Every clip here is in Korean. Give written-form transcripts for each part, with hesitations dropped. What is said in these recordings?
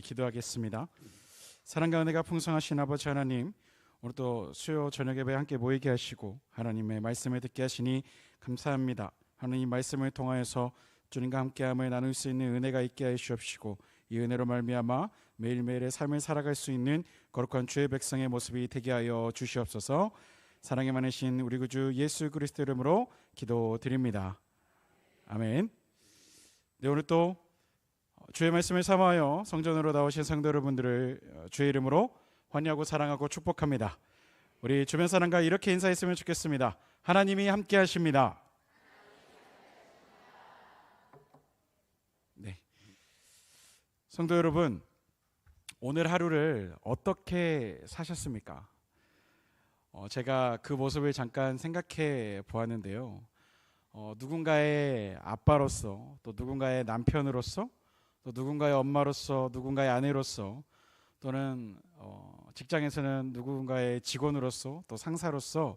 기도하겠습니다. 사랑과 은혜가 풍성하신 아버지 하나님, 오늘 또 수요 저녁 예배에 함께 모이게 하시고 하나님의 말씀을 듣게 하시니 감사합니다. 하나님 말씀을 통하여서 주님과 함께함을 나눌 수 있는 은혜가 있게 하여 주옵시고 이 은혜로 말미암아 매일매일의 삶을 살아갈 수 있는 거룩한 주의 백성의 모습이 되게 하여 주시옵소서. 사랑이 많으신 우리 구주 예수 그리스도 이름으로 기도드립니다. 아멘. 네, 오늘 또 주의 말씀을 삼아요 성전으로 나오신 성도 여러분들을 주의 이름으로 환영하고 사랑하고 축복합니다. 우리 주변 사람과 이렇게 인사했으면 좋겠습니다. 하나님이 함께 하십니다. 네, 성도 여러분, 오늘 하루를 어떻게 사셨습니까? 제가 그 모습을 잠깐 생각해 보았는데요. 누군가의 아빠로서, 또 누군가의 남편으로서, 또 누군가의 엄마로서, 누군가의 아내로서, 또는 직장에서는 누군가의 직원으로서, 또 상사로서,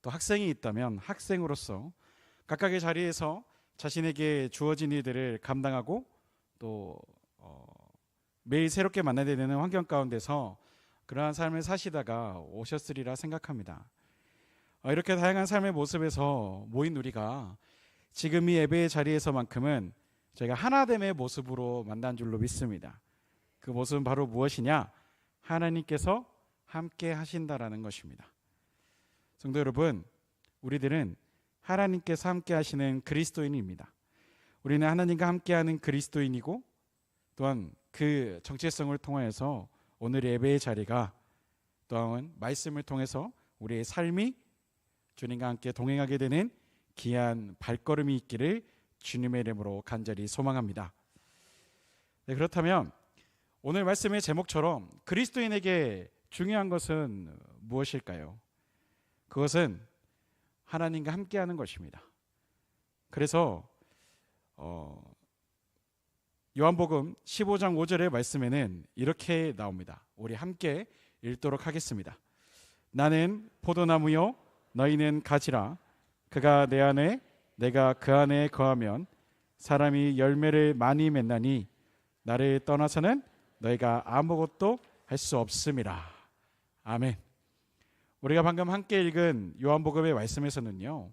또 학생이 있다면 학생으로서 각각의 자리에서 자신에게 주어진 일들을 감당하고 또 매일 새롭게 만나야 되는 환경 가운데서 그러한 삶을 사시다가 오셨으리라 생각합니다. 이렇게 다양한 삶의 모습에서 모인 우리가 지금 이 예배의 자리에서만큼은 저희가 하나됨의 모습으로 만난 줄로 믿습니다. 그 모습은 바로 무엇이냐? 하나님께서 함께 하신다라는 것입니다. 성도 여러분, 우리들은 하나님께서 함께 하시는 그리스도인입니다. 우리는 하나님과 함께하는 그리스도인이고 또한 그 정체성을 통하여서 오늘의 예배의 자리가 또한 말씀을 통해서 우리의 삶이 주님과 함께 동행하게 되는 귀한 발걸음이 있기를 주님의 이름으로 간절히 소망합니다. 네, 그렇다면 오늘 말씀의 제목처럼 그리스도인에게 중요한 것은 무엇일까요? 그것은 하나님과 함께하는 것입니다. 그래서 요한복음 15장 5절의 말씀에는 이렇게 나옵니다. 우리 함께 읽도록 하겠습니다. 나는 포도나무요 너희는 가지라. 그가 내 안에 내가 그 안에 거하면 사람이 열매를 많이 맺나니 나를 떠나서는 너희가 아무것도 할 수 없음이라. 아멘. 우리가 방금 함께 읽은 요한복음의 말씀에서는요,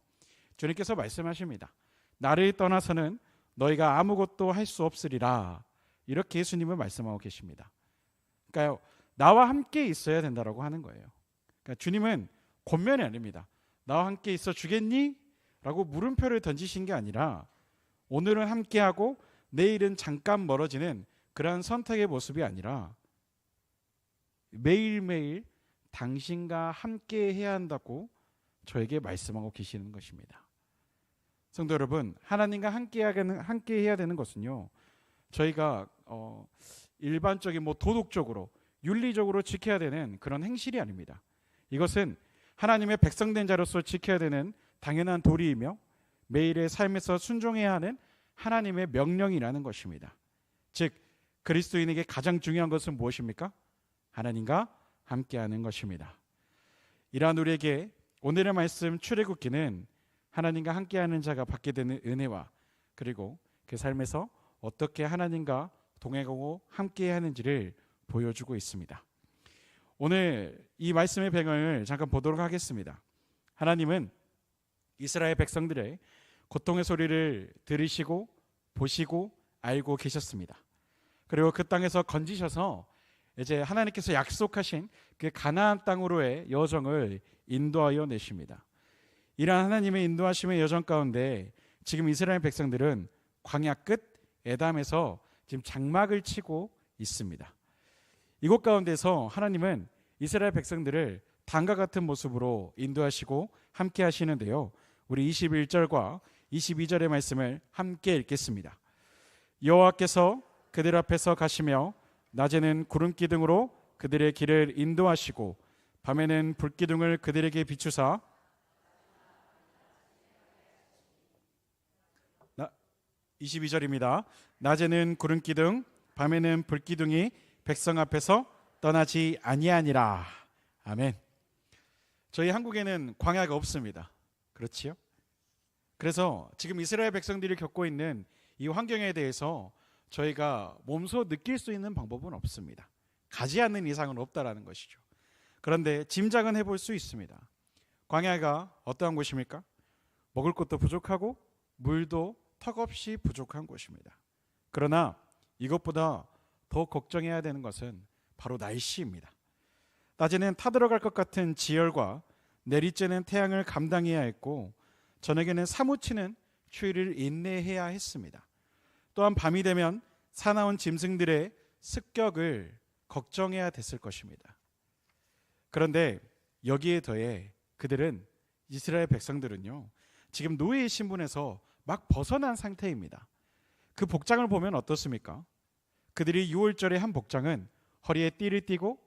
주님께서 말씀하십니다. 나를 떠나서는 너희가 아무것도 할 수 없으리라. 이렇게 예수님은 말씀하고 계십니다. 그러니까 나와 함께 있어야 된다라고 하는 거예요. 그러니까 주님은 권면이 아닙니다. 나와 함께 있어 주겠니? 라고 물음표를 던지신 게 아니라 오늘은 함께하고 내일은 잠깐 멀어지는 그러한 선택의 모습이 아니라 매일매일 당신과 함께 해야 한다고 저에게 말씀하고 계시는 것입니다. 성도 여러분, 하나님과 함께 해야 되는 것은요, 저희가 일반적인 도덕적으로 윤리적으로 지켜야 되는 그런 행실이 아닙니다. 이것은 하나님의 백성된 자로서 지켜야 되는 당연한 도리이며 매일의 삶에서 순종해야 하는 하나님의 명령이라는 것입니다. 즉 그리스도인에게 가장 중요한 것은 무엇입니까? 하나님과 함께하는 것입니다. 이러한 우리에게 오늘의 말씀 출애굽기는 하나님과 함께하는 자가 받게 되는 은혜와 그리고 그 삶에서 어떻게 하나님과 동행하고 함께해야 하는지를 보여주고 있습니다. 오늘 이 말씀의 배경을 잠깐 보도록 하겠습니다. 하나님은 이스라엘 백성들의 고통의 소리를 들으시고 보시고 알고 계셨습니다. 그리고 그 땅에서 건지셔서 이제 하나님께서 약속하신 그 가나안 땅으로의 여정을 인도하여 내십니다. 이러한 하나님의 인도하심의 여정 가운데 지금 이스라엘 백성들은 광야 끝 에담에서 지금 장막을 치고 있습니다. 이곳 가운데서 하나님은 이스라엘 백성들을 다음과 같은 모습으로 인도하시고 함께 하시는데요, 우리 21절과 22절의 말씀을 함께 읽겠습니다. 여호와께서 그들 앞에서 가시며 낮에는 구름 기둥으로 그들의 길을 인도하시고 밤에는 불기둥을 그들에게 비추사 22절입니다. 낮에는 구름 기둥 밤에는 불기둥이 백성 앞에서 떠나지 아니하니라. 아멘. 저희 한국에는 광야가 없습니다. 그렇지요? 그래서 지금 이스라엘 백성들이 겪고 있는 이 환경에 대해서 저희가 몸소 느낄 수 있는 방법은 없습니다. 가지 않는 이상은 없다라는 것이죠. 그런데 짐작은 해볼 수 있습니다. 광야가 어떠한 곳입니까? 먹을 것도 부족하고 물도 턱없이 부족한 곳입니다. 그러나 이것보다 더 걱정해야 되는 것은 바로 날씨입니다. 낮에는 타들어갈 것 같은 지열과 내리쬐는 태양을 감당해야 했고 저녁에는 사무치는 추위를 인내해야 했습니다. 또한 밤이 되면 사나운 짐승들의 습격을 걱정해야 됐을 것입니다. 그런데 여기에 더해 그들은 이스라엘 백성들은요 지금 노예의 신분에서 막 벗어난 상태입니다. 그 복장을 보면 어떻습니까? 그들이 6월절의 한 복장은 허리에 띠를 띠고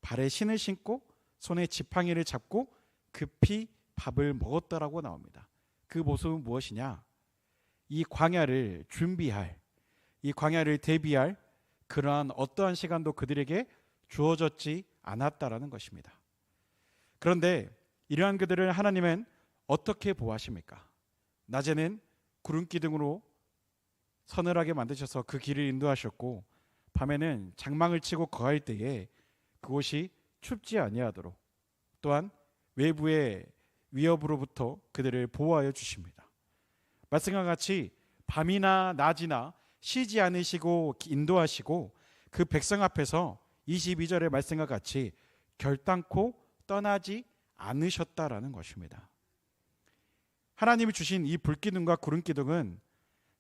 발에 신을 신고 손에 지팡이를 잡고 급히 밥을 먹었다라고 나옵니다. 그 모습은 무엇이냐? 이 광야를 준비할, 이 광야를 대비할 그러한 어떠한 시간도 그들에게 주어졌지 않았다라는 것입니다. 그런데 이러한 그들을 하나님은 어떻게 보호하십니까? 낮에는 구름 기둥으로 서늘하게 만드셔서 그 길을 인도하셨고 밤에는 장막을 치고 거할 때에 그곳이 춥지 아니하도록 또한 외부의 위협으로부터 그들을 보호하여 주십니다. 말씀과 같이 밤이나 낮이나 쉬지 않으시고 인도하시고 그 백성 앞에서 22절의 말씀과 같이 결단코 떠나지 않으셨다라는 것입니다. 하나님이 주신 이 불기둥과 구름기둥은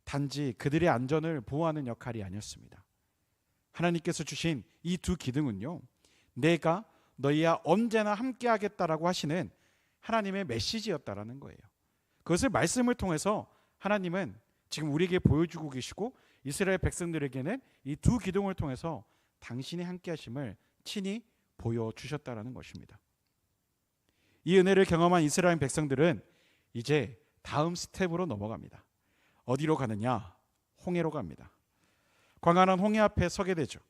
단지 그들의 안전을 보호하는 역할이 아니었습니다. 하나님께서 주신 이 두 기둥은요, 내가 너희와 언제나 함께하겠다라고 하시는 하나님의 메시지였다라는 거예요. 그것을 말씀을 통해서 하나님은 지금 우리에게 보여주고 계시고 이스라엘 백성들에게는 이 두 기둥을 통해서 당신의 함께하심을 친히 보여주셨다라는 것입니다. 이 은혜를 경험한 이스라엘 백성들은 이제 다음 스텝으로 넘어갑니다. 어디로 가느냐? 홍해로 갑니다. 광활한 홍해 앞에 서게 되죠.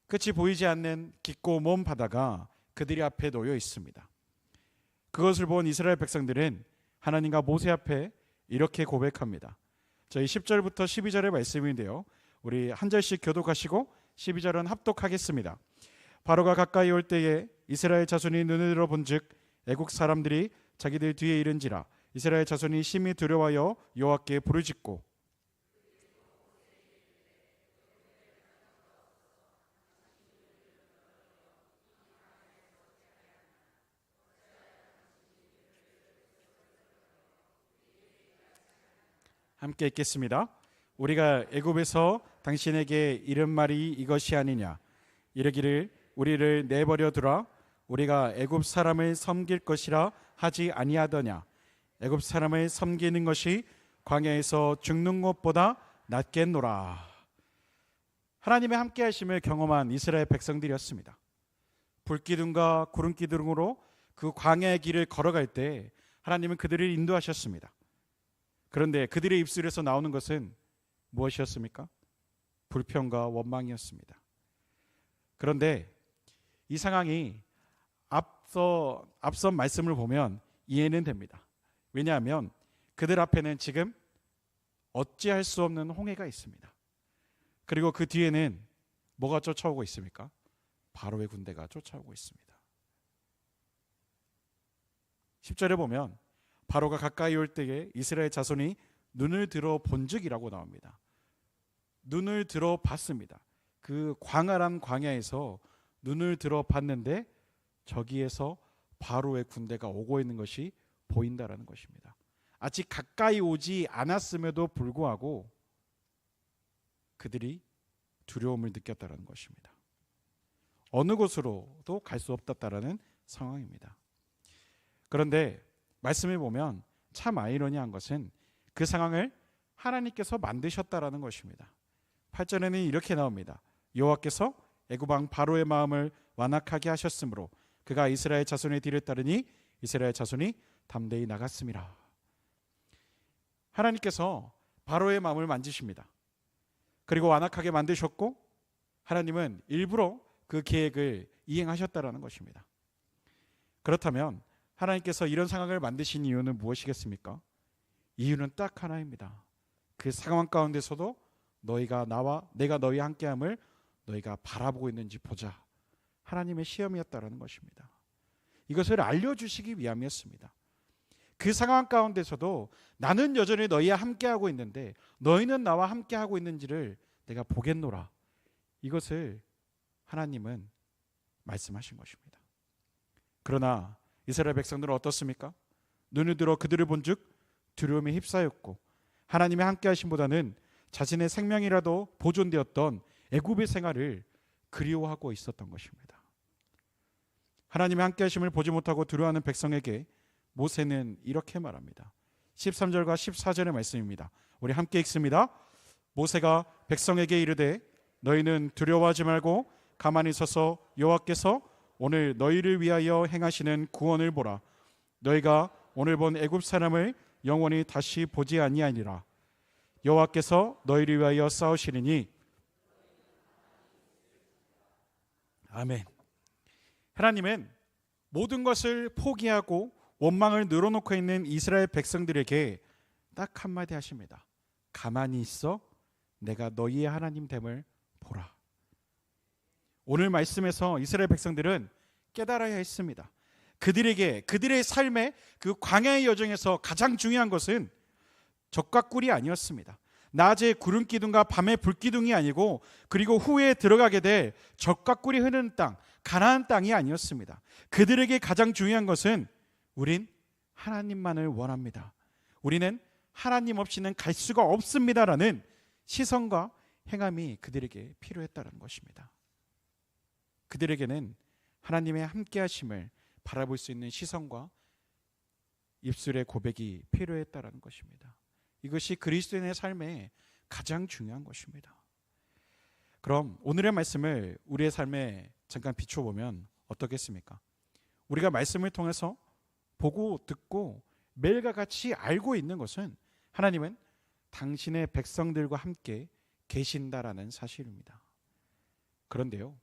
끝이 보이지 않는 깊고 먼 바다가 그들이 앞에 놓여 있습니다. 그것을 본 이스라엘 백성들은 하나님과 모세 앞에 이렇게 고백합니다. 저희 10절부터 12절의 말씀인데요, 우리 한 절씩 교독하시고 12절은 합독하겠습니다. 바로가 가까이 올 때에 이스라엘 자손이 눈을 들어 본즉 애국 사람들이 자기들 뒤에 이른지라 이스라엘 자손이 심히 두려워하여 여호와께 부르짖고 함께 읽겠습니다. 우리가 애굽에서 당신에게 이른 말이 이것이 아니냐 이르기를 우리를 내버려 두라 우리가 애굽 사람을 섬길 것이라 하지 아니하더냐 애굽 사람을 섬기는 것이 광야에서 죽는 것보다 낫겠노라. 하나님의 함께 하심을 경험한 이스라엘 백성들이었습니다. 불기둥과 구름기둥으로 그 광야의 길을 걸어갈 때 하나님은 그들을 인도하셨습니다. 그런데 그들의 입술에서 나오는 것은 무엇이었습니까? 불평과 원망이었습니다. 그런데 이 상황이 앞선 말씀을 보면 이해는 됩니다. 왜냐하면 그들 앞에는 지금 어찌할 수 없는 홍해가 있습니다. 그리고 그 뒤에는 뭐가 쫓아오고 있습니까? 바로의 군대가 쫓아오고 있습니다. 10절에 보면 바로가 가까이 올 때에 이스라엘 자손이 눈을 들어 본즉이라고 나옵니다. 눈을 들어 봤습니다. 그 광활한 광야에서 눈을 들어 봤는데 저기에서 바로의 군대가 오고 있는 것이 보인다라는 것입니다. 아직 가까이 오지 않았음에도 불구하고 그들이 두려움을 느꼈다는 것입니다. 어느 곳으로도 갈 수 없었다라는 상황입니다. 그런데 말씀을 보면 참 아이러니한 것은 그 상황을 하나님께서 만드셨다라는 것입니다. 8절에는 이렇게 나옵니다. 여호와께서 애굽 왕 바로의 마음을 완악하게 하셨으므로 그가 이스라엘 자손의 뒤를 따르니 이스라엘 자손이 담대히 나갔습니다. 하나님께서 바로의 마음을 만지십니다. 그리고 완악하게 만드셨고 하나님은 일부러 그 계획을 이행하셨다라는 것입니다. 그렇다면 하나님께서 이런 상황을 만드신 이유는 무엇이겠습니까? 이유는 딱 하나입니다. 그 상황 가운데서도 내가 너희와 함께함을 너희가 바라보고 있는지 보자. 하나님의 시험이었다라는 것입니다. 이것을 알려주시기 위함이었습니다. 그 상황 가운데서도 나는 여전히 너희와 함께하고 있는데 너희는 나와 함께하고 있는지를 내가 보겠노라. 이것을 하나님은 말씀하신 것입니다. 그러나 이스라엘 백성들은 어떻습니까? 눈을 들어 그들을 본즉 두려움에 휩싸였고 하나님의 함께하심보다는 자신의 생명이라도 보존되었던 애굽의 생활을 그리워하고 있었던 것입니다. 하나님의 함께하심을 보지 못하고 두려워하는 백성에게 모세는 이렇게 말합니다. 13절과 14절의 말씀입니다. 우리 함께 읽습니다. 모세가 백성에게 이르되 너희는 두려워하지 말고 가만히 서서 여호와께서 오늘 너희를 위하여 행하시는 구원을 보라. 너희가 오늘 본 애굽 사람을 영원히 다시 보지 아니하니라. 여호와께서 너희를 위하여 싸우시리니. 아멘. 하나님은 모든 것을 포기하고 원망을 늘어놓고 있는 이스라엘 백성들에게 딱 한마디 하십니다. 가만히 있어 내가 너희의 하나님 됨을 보라. 오늘 말씀에서 이스라엘 백성들은 깨달아야 했습니다. 그들의 삶의 그 광야의 여정에서 가장 중요한 것은 적과 꿀이 아니었습니다. 낮에 구름 기둥과 밤에 불 기둥이 아니고 그리고 후에 들어가게 될 적과 꿀이 흐르는 땅, 가나안 땅이 아니었습니다. 그들에게 가장 중요한 것은 우린 하나님만을 원합니다. 우리는 하나님 없이는 갈 수가 없습니다라는 시선과 행함이 그들에게 필요했다는 것입니다. 그들에게는 하나님의 함께하심을 바라볼 수 있는 시선과 입술의 고백이 필요했다는 것입니다. 이것이 그리스도인의 삶에 가장 중요한 것입니다. 그럼 오늘의 말씀을 우리의 삶에 잠깐 비춰보면 어떻겠습니까? 우리가 말씀을 통해서 보고 듣고 매일과 같이 알고 있는 것은 하나님은 당신의 백성들과 함께 계신다라는 사실입니다. 그런데요,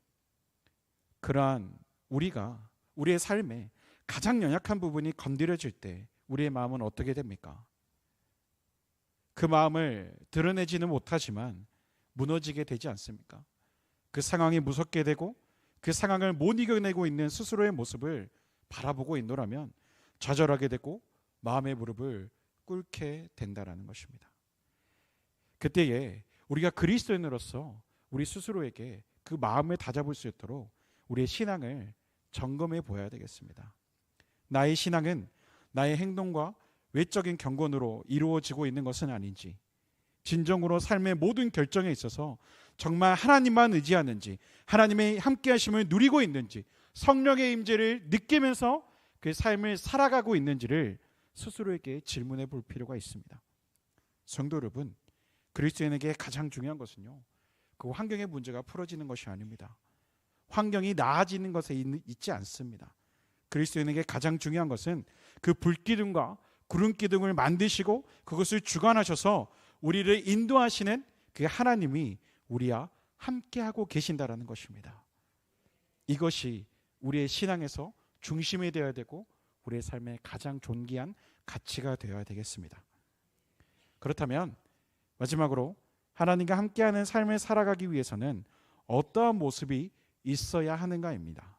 그러한 우리의 삶에 가장 연약한 부분이 건드려질 때 우리의 마음은 어떻게 됩니까? 그 마음을 드러내지는 못하지만 무너지게 되지 않습니까? 그 상황이 무섭게 되고 그 상황을 못 이겨내고 있는 스스로의 모습을 바라보고 있노라면 좌절하게 되고 마음의 무릎을 꿇게 된다라는 것입니다. 그때에 우리가 그리스도인으로서 우리 스스로에게 그 마음을 다잡을 수 있도록 우리의 신앙을 점검해 보아야 되겠습니다. 나의 신앙은 나의 행동과 외적인 경건으로 이루어지고 있는 것은 아닌지, 진정으로 삶의 모든 결정에 있어서 정말 하나님만 의지하는지, 하나님의 함께하심을 누리고 있는지, 성령의 임재를 느끼면서 그 삶을 살아가고 있는지를 스스로에게 질문해 볼 필요가 있습니다. 성도 여러분, 그리스도인에게 가장 중요한 것은요, 그 환경의 문제가 풀어지는 것이 아닙니다. 환경이 나아지는 것에 있지 않습니다. 그리스도인에게 가장 중요한 것은 그 불기둥과 구름기둥을 만드시고 그것을 주관하셔서 우리를 인도하시는 그 하나님이 우리와 함께하고 계신다라는 것입니다. 이것이 우리의 신앙에서 중심이 되어야 되고 우리의 삶의 가장 존귀한 가치가 되어야 되겠습니다. 그렇다면 마지막으로 하나님과 함께하는 삶을 살아가기 위해서는 어떠한 모습이 있어야 하는가입니다.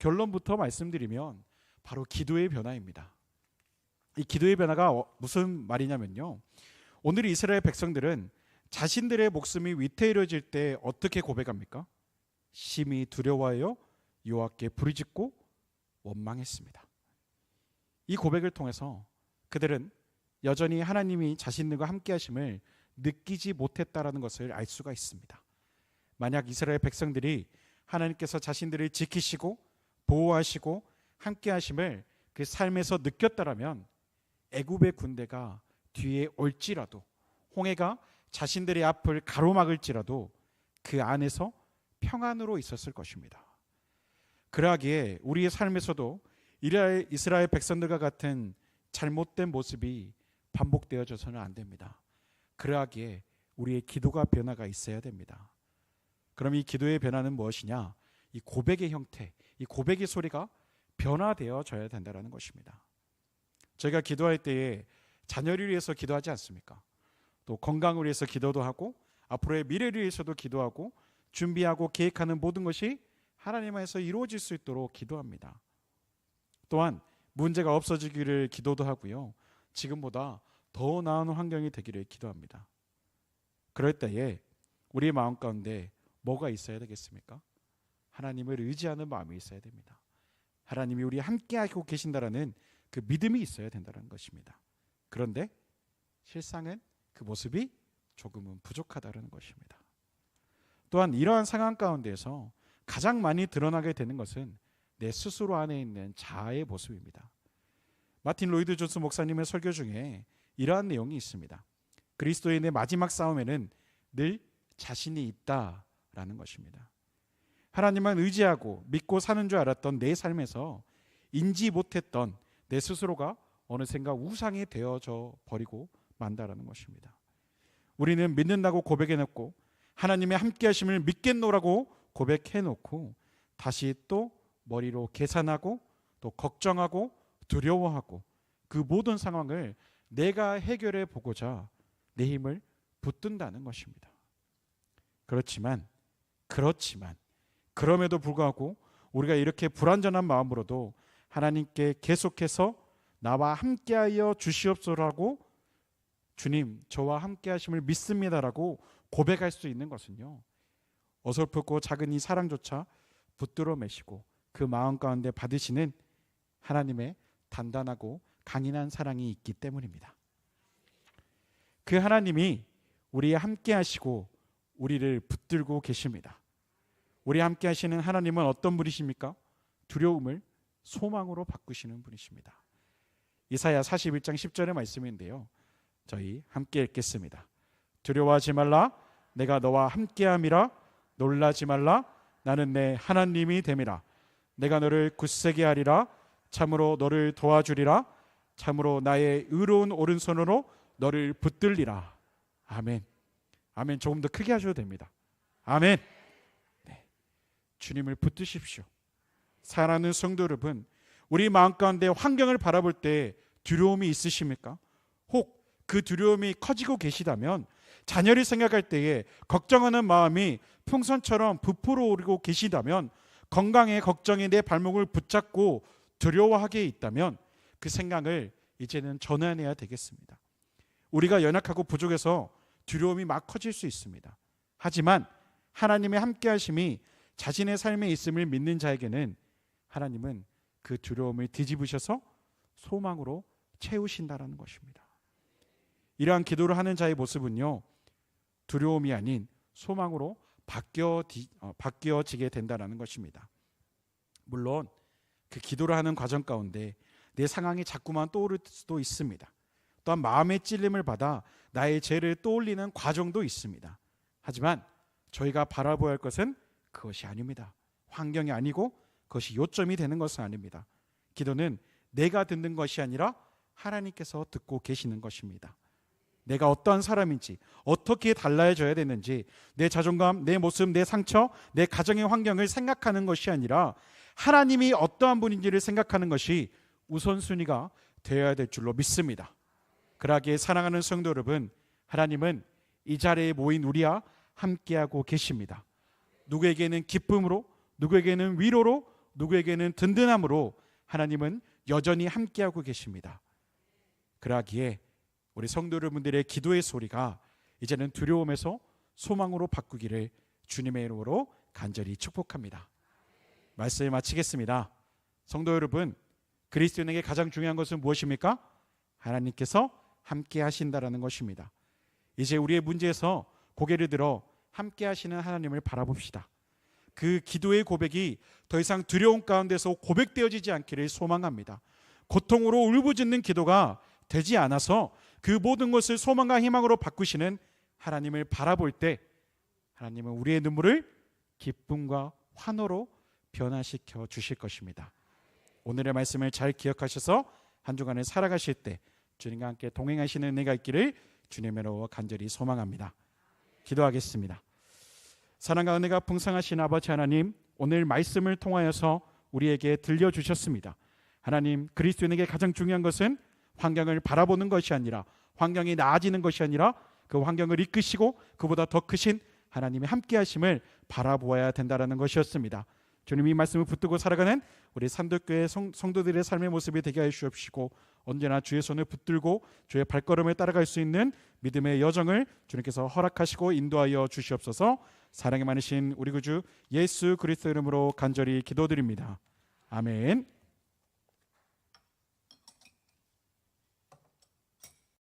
결론부터 말씀드리면 바로 기도의 변화입니다. 이 기도의 변화가 무슨 말이냐면요, 오늘 이스라엘 백성들은 자신들의 목숨이 위태로워질 때 어떻게 고백합니까? 심히 두려워하여 여호와께 부르짖고 원망했습니다. 이 고백을 통해서 그들은 여전히 하나님이 자신들과 함께 하심을 느끼지 못했다라는 것을 알 수가 있습니다. 만약 이스라엘 백성들이 하나님께서 자신들을 지키시고 보호하시고 함께 하심을 그 삶에서 느꼈다라면 애굽의 군대가 뒤에 올지라도, 홍해가 자신들의 앞을 가로막을지라도 그 안에서 평안으로 있었을 것입니다. 그러하기에 우리의 삶에서도 이스라엘 백성들과 같은 잘못된 모습이 반복되어져서는 안 됩니다. 그러하기에 우리의 기도가 변화가 있어야 됩니다. 그럼 이 기도의 변화는 무엇이냐? 이 고백의 형태, 이 고백의 소리가 변화되어져야 된다는 것입니다. 저희가 기도할 때에 자녀를 위해서 기도하지 않습니까? 또 건강을 위해서 기도도 하고 앞으로의 미래를 위해서도 기도하고 준비하고 계획하는 모든 것이 하나님 안에서 이루어질 수 있도록 기도합니다. 또한 문제가 없어지기를 기도도 하고요. 지금보다 더 나은 환경이 되기를 기도합니다. 그럴 때에 우리의 마음 가운데 뭐가 있어야 되겠습니까? 하나님을 의지하는 마음이 있어야 됩니다. 하나님이 우리 함께하고 계신다라는 그 믿음이 있어야 된다는 것입니다. 그런데 실상은 그 모습이 조금은 부족하다는 것입니다. 또한 이러한 상황 가운데에서 가장 많이 드러나게 되는 것은 내 스스로 안에 있는 자아의 모습입니다. 마틴 로이드 존스 목사님의 설교 중에 이러한 내용이 있습니다. 그리스도인의 마지막 싸움에는 늘 자신이 있다라는 것입니다. 하나님만 의지하고 믿고 사는 줄 알았던 내 삶에서 인지 못했던 내 스스로가 어느샌가 우상이 되어져 버리고 만다라는 것입니다. 우리는 믿는다고 고백해놓고 하나님의 함께하심을 믿겠노라고 고백해놓고 다시 또 머리로 계산하고 또 걱정하고 두려워하고 그 모든 상황을 내가 해결해 보고자 내 힘을 붙든다는 것입니다. 그렇지만 그럼에도 불구하고 우리가 이렇게 불완전한 마음으로도 하나님께 계속해서 나와 함께하여 주시옵소서라고 주님 저와 함께하심을 믿습니다라고 고백할 수 있는 것은요, 어설프고 작은 이 사랑조차 붙들어 매시고 그 마음 가운데 받으시는 하나님의 단단하고 강인한 사랑이 있기 때문입니다. 그 하나님이 우리와 함께 하시고 우리를 붙들고 계십니다. 우리와 함께 하시는 하나님은 어떤 분이십니까? 두려움을 소망으로 바꾸시는 분이십니다. 이사야 41장 10절의 말씀인데요, 저희 함께 읽겠습니다. 두려워하지 말라, 내가 너와 함께함이라. 놀라지 말라, 나는 내 하나님이 됨이라. 내가 너를 굳세게 하리라. 참으로 너를 도와주리라. 참으로 나의 의로운 오른손으로 너를 붙들리라. 아멘. 아멘. 조금 더 크게 하셔도 됩니다. 아멘. 네. 주님을 붙드십시오. 사랑하는 성도 여러분, 우리 마음 가운데 환경을 바라볼 때 두려움이 있으십니까? 혹 그 두려움이 커지고 계시다면 자녀를 생각할 때에 걱정하는 마음이 풍선처럼 부풀어 오르고 계시다면, 건강에 걱정이 내 발목을 붙잡고 두려워하게 있다면 그 생각을 이제는 전환해야 되겠습니다. 우리가 연약하고 부족해서 두려움이 막 커질 수 있습니다. 하지만 하나님의 함께하심이 자신의 삶에 있음을 믿는 자에게는 하나님은 그 두려움을 뒤집으셔서 소망으로 채우신다라는 것입니다. 이러한 기도를 하는 자의 모습은요, 두려움이 아닌 소망으로 바뀌어지게 된다는 것입니다. 물론 그 기도를 하는 과정 가운데 내 상황이 자꾸만 떠오를 수도 있습니다. 또한 마음의 찔림을 받아 나의 죄를 떠올리는 과정도 있습니다. 하지만 저희가 바라보아야 할 것은 그것이 아닙니다. 환경이 아니고 그것이 요점이 되는 것은 아닙니다. 기도는 내가 듣는 것이 아니라 하나님께서 듣고 계시는 것입니다. 내가 어떠한 사람인지, 어떻게 달라져야 되는지, 내 자존감, 내 모습, 내 상처, 내 가정의 환경을 생각하는 것이 아니라 하나님이 어떠한 분인지를 생각하는 것이 우선순위가 되어야 될 줄로 믿습니다. 그러기에 사랑하는 성도 여러분, 하나님은 이 자리에 모인 우리와 함께하고 계십니다. 누구에게는 기쁨으로, 누구에게는 위로로, 누구에게는 든든함으로 하나님은 여전히 함께하고 계십니다. 그러기에 우리 성도 여러분들의 기도의 소리가 이제는 두려움에서 소망으로 바꾸기를 주님의 이름으로 간절히 축복합니다. 말씀을 마치겠습니다. 성도 여러분, 그리스도인에게 가장 중요한 것은 무엇입니까? 하나님께서 함께 하신다라는 것입니다. 이제 우리의 문제에서 고개를 들어 함께 하시는 하나님을 바라봅시다. 그 기도의 고백이 더 이상 두려움 가운데서 고백되어지지 않기를 소망합니다. 고통으로 울부짖는 기도가 되지 않아서 그 모든 것을 소망과 희망으로 바꾸시는 하나님을 바라볼 때 하나님은 우리의 눈물을 기쁨과 환호로 변화시켜 주실 것입니다. 오늘의 말씀을 잘 기억하셔서 한 주간을 살아가실 때 주님과 함께 동행하시는 은혜가 있기를 주님으로 간절히 소망합니다. 기도하겠습니다. 사랑과 은혜가 풍성하신 아버지 하나님, 오늘 말씀을 통하여서 우리에게 들려주셨습니다. 하나님, 그리스도인에게 가장 중요한 것은 환경을 바라보는 것이 아니라, 환경이 나아지는 것이 아니라 그 환경을 이끄시고 그보다 더 크신 하나님의 함께하심을 바라보아야 된다라는 것이었습니다. 주님 이 말씀을 붙들고 살아가는 우리 산도교회 성도들의 삶의 모습이 되게 하여 주옵시고 언제나 주의 손을 붙들고 주의 발걸음을 따라갈 수 있는 믿음의 여정을 주님께서 허락하시고 인도하여 주시옵소서. 사랑이 많으신 우리 구주 예수 그리스도 이름으로 간절히 기도드립니다. 아멘.